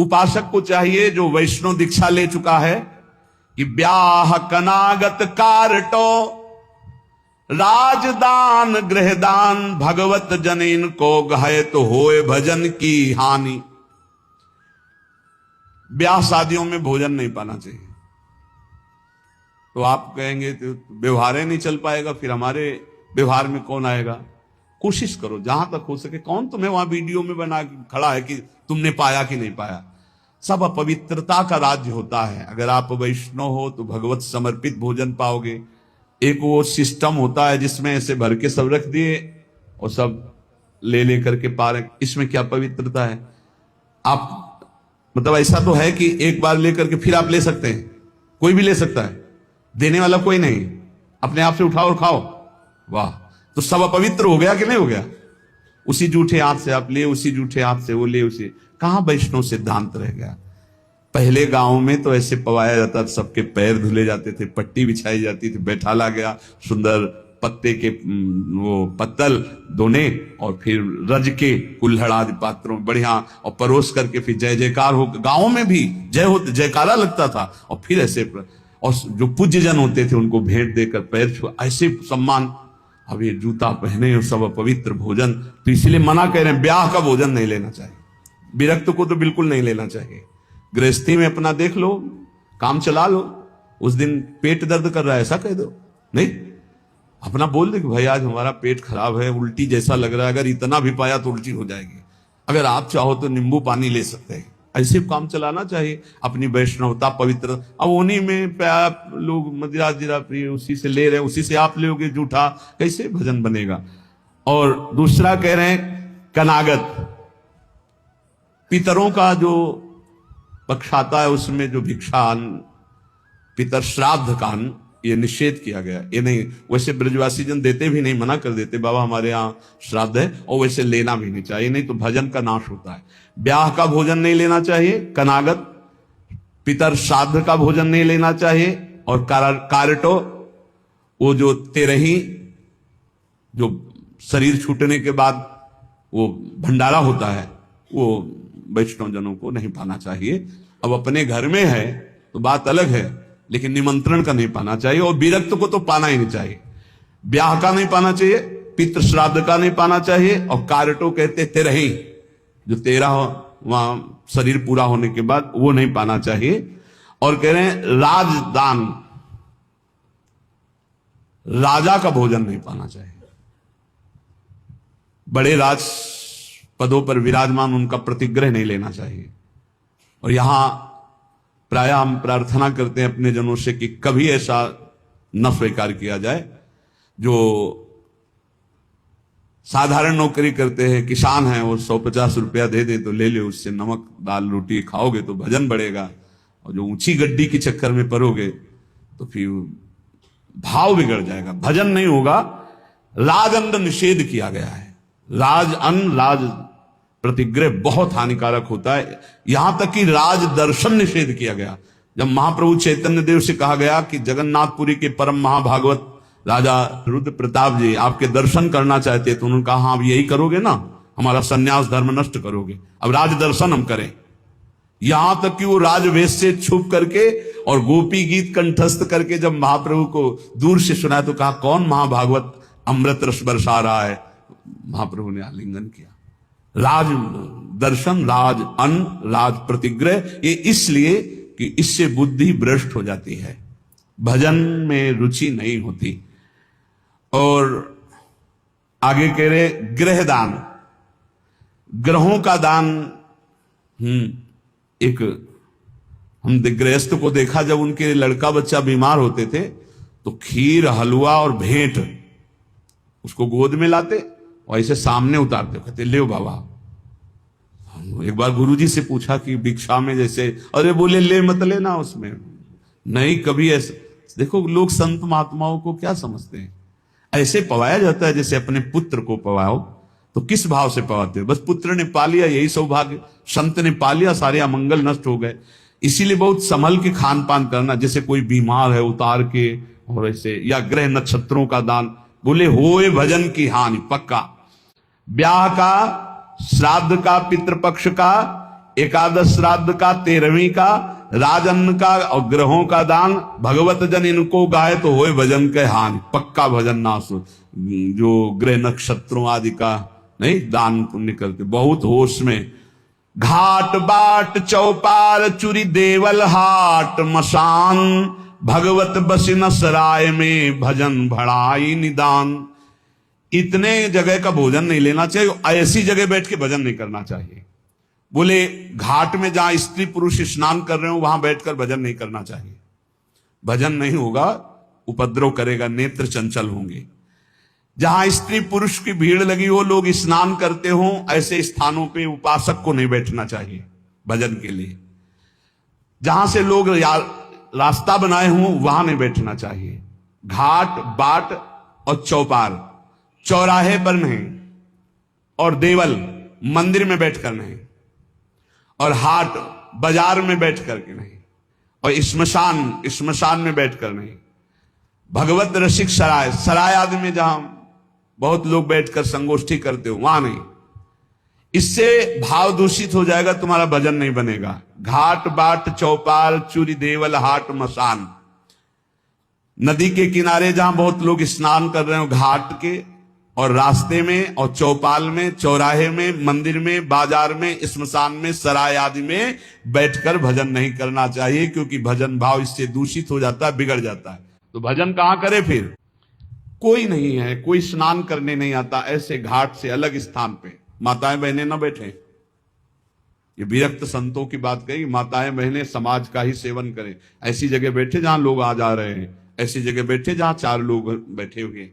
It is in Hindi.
उपासक को चाहिए जो वैष्णव दीक्षा ले चुका है कि ब्याह कनागत कारटो राजदान गृहदान भगवत जनिन को गहे तो होए भजन की हानि। ब्याह शादियों में भोजन नहीं पाना चाहिए। तो आप कहेंगे तो व्यवहार ही नहीं चल पाएगा, फिर हमारे व्यवहार में कौन आएगा। कोशिश करो जहां तक हो सके। कौन तुम्हें वहां वीडियो में बना खड़ा है कि तुमने पाया कि नहीं पाया। सब अपवित्रता का राज्य होता है। अगर आप वैष्णव हो तो भगवत समर्पित भोजन पाओगे। एक वो सिस्टम होता है जिसमें ऐसे भर के सब रख दिए और सब ले करके पा रहे, इसमें क्या पवित्रता है। आप मतलब ऐसा तो है कि एक बार लेकर के फिर आप ले सकते हैं, कोई भी ले सकता है, देने वाला कोई नहीं, अपने आप से उठाओ और खाओ। वाह, तो सब अपवित्र हो गया कि नहीं हो गया। उसी जूठे हाथ से आप ले, उसी जूठे हाथ से वो ले, उसे कहां वैष्णव सिद्धांत रह गया। पहले गांव में तो ऐसे पवाया जाता था, सबके पैर धुले जाते थे, पट्टी बिछाई जाती थी, बैठाला गया, सुंदर पत्ते के वो पत्तल धोने और फिर रज के कुल्हड़ आदि पात्रों में बढ़िया और परोस करके फिर जय जयकार हो। गांव में भी जयकारा लगता था। और फिर ऐसे और जो पूज्य जन होते थे उनको भेंट देकर पैर छुआ, ऐसे सम्मान। अब ये जूता पहने और सब पवित्र भोजन, तो इसलिए मना कह रहे हैं ब्याह का भोजन नहीं लेना चाहिए। विरक्त को तो बिल्कुल नहीं लेना चाहिए। गृहस्थी में अपना देख लो, काम चला लो। उस दिन पेट दर्द कर रहा है ऐसा कह दो, नहीं अपना बोल दे कि भाई आज हमारा पेट खराब है, उल्टी जैसा लग रहा है, अगर इतना भी पाया तो उल्टी हो जाएगी, अगर आप चाहो तो नींबू पानी ले सकते हैं। ऐसे काम चलाना चाहिए। अपनी वैष्णवता पवित्र, अब उन्हीं में लोग मदिरा जिरा प्रिय उसी से ले रहे हैं, उसी से आप लोगे जूठा, कैसे भजन बनेगा। और दूसरा कह रहे हैं कनागत, पितरों का जो पक्ष आता है उसमें जो भिक्षान पितर श्राद्ध कान ये निषेध किया गया। ये नहीं, वैसे ब्रजवासी जन देते भी नहीं, मना कर देते बाबा हमारे यहाँ श्राद्ध है, और वैसे लेना भी नहीं चाहिए, नहीं तो भजन का नाश होता है। ब्याह का भोजन नहीं लेना चाहिए, कनागत पितर श्राद्ध का भोजन नहीं लेना चाहिए। और कारटो वो जो तेरही जो शरीर छूटने के बाद वो भंडारा होता है वो वैष्णव जनों को नहीं पाना चाहिए। अब अपने घर में है तो बात अलग है, लेकिन निमंत्रण का नहीं पाना चाहिए। और विरक्त को तो पाना ही नहीं चाहिए। ब्याह का नहीं पाना चाहिए, पितृ श्राद्ध का नहीं पाना चाहिए। और कारटो कहते तेरही जो 13 वहां शरीर पूरा होने के बाद वो नहीं पाना चाहिए। और कह रहे हैं राजदान, राजा का भोजन नहीं पाना चाहिए। बड़े राज पदों पर विराजमान उनका प्रतिग्रह नहीं लेना चाहिए। और यहां प्राय हम प्रार्थना करते हैं अपने जनों से कि कभी ऐसा न स्वीकार किया जाए। जो साधारण नौकरी करते हैं, किसान हैं, वो 150 रुपया दे दे तो ले ले, उससे नमक दाल रोटी खाओगे तो भजन बढ़ेगा। और जो ऊंची गड्डी के चक्कर में पड़ोगे तो फिर भाव बिगड़ जाएगा, भजन नहीं होगा। राजअन्न निषेध किया गया है। राजअन्न राज प्रतिग्रह बहुत हानिकारक होता है। यहां तक कि राज दर्शन निषेध किया गया। जब महाप्रभु चैतन्य देव से कहा गया कि जगन्नाथपुरी के परम महाभागवत राजा रुद्र प्रताप जी आपके दर्शन करना चाहते, तो उन्होंने कहा हाँ अब यही करोगे ना, हमारा सन्यास धर्म नष्ट करोगे, अब राज दर्शन हम करें। यहां तक कि वो राजवेश से छुप करके और गोपी गीत कंठस्थ करके जब महाप्रभु को दूर से सुना तो कहा कौन महाभागवत अमृत रस बरसा रहा है। महाप्रभु ने आलिंगन किया। राज दर्शन, राज अन्न, राज प्रतिग्रह, ये इसलिए कि इससे बुद्धि भ्रष्ट हो जाती है, भजन में रुचि नहीं होती। और आगे कह रहे गृह दान, ग्रहों का दान। एक हम गृहस्थ को देखा, जब उनके लड़का बच्चा बीमार होते थे तो खीर हलवा और भेंट उसको गोद में लाते और ऐसे सामने उतारते, कहते ले बाबा। एक बार गुरुजी से पूछा कि भिक्षा में जैसे, अरे बोले ले मत लेना, उसमें नहीं कभी ऐसे। देखो लोग संत महात्माओं को क्या समझते हैं, ऐसे पवाया जाता है जैसे अपने पुत्र को पवाओ। तो किस भाव से पवाते हो, बस पुत्र ने पा लिया यही सौभाग्य, संत ने पा लिया सारे अमंगल नष्ट हो गए। इसीलिए बहुत संभल के खान पान करना, जैसे कोई बीमार है उतार के, और ऐसे, या ग्रह नक्षत्रों का दान। बोले होए भजन की हानि, पक्का। ब्याह का, श्राद्ध का, पितृपक्ष का, एकादश श्राद्ध का, 13वीं का, राजन्न का और ग्रहों का दान, भगवत जन इनको गाए तो होए भजन के हानि। पक्का भजन नाश जो ग्रह नक्षत्रों आदि का नहीं दान पुण्य करते, बहुत होश में। घाट बाट चौपाल चुरी देवल हाट मसान, भगवत बसिन सराय में भजन भड़ाई निदान। इतने जगह का भोजन नहीं लेना चाहिए, ऐसी जगह बैठ के भजन नहीं करना चाहिए। बोले घाट में जहां स्त्री पुरुष स्नान कर रहे हो वहां बैठकर भजन नहीं करना चाहिए, भजन नहीं होगा, उपद्रव करेगा, नेत्र चंचल होंगे। जहां स्त्री पुरुष की भीड़ लगी हो, लोग स्नान करते हो, ऐसे स्थानों पे उपासक को नहीं बैठना चाहिए भजन के लिए। जहां से लोग रास्ता बनाए हों वहां नहीं बैठना चाहिए। घाट बाट और चौपाल, चौराहे पर नहीं, और देवल मंदिर में बैठकर नहीं, और हाट बाजार में बैठ करके नहीं, और श्मशान में बैठकर नहीं। भगवत रसिक सराय, सराय आदि में जहां बहुत लोग बैठकर संगोष्ठी करते हो वहां नहीं। इससे भाव दूषित हो जाएगा, तुम्हारा भजन नहीं बनेगा। घाट बाट चौपाल चूरी देवल हाट मसान, नदी के किनारे जहां बहुत लोग स्नान कर रहे हो, घाट के और रास्ते में और चौपाल में, चौराहे में, मंदिर में, बाजार में, श्मशान में, सराय आदि में बैठकर भजन नहीं करना चाहिए, क्योंकि भजन भाव इससे दूषित हो जाता है, बिगड़ जाता है। तो भजन कहां करे फिर? कोई नहीं है, कोई स्नान करने नहीं आता, ऐसे घाट से अलग स्थान पे माताएं बहनें न बैठे। ये विरक्त संतों की बात कही, माताएं बहनें समाज का ही सेवन करें। ऐसी जगह बैठे जहां लोग आ जा रहे हैं, ऐसी जगह बैठे जहां 4 लोग बैठे हुए।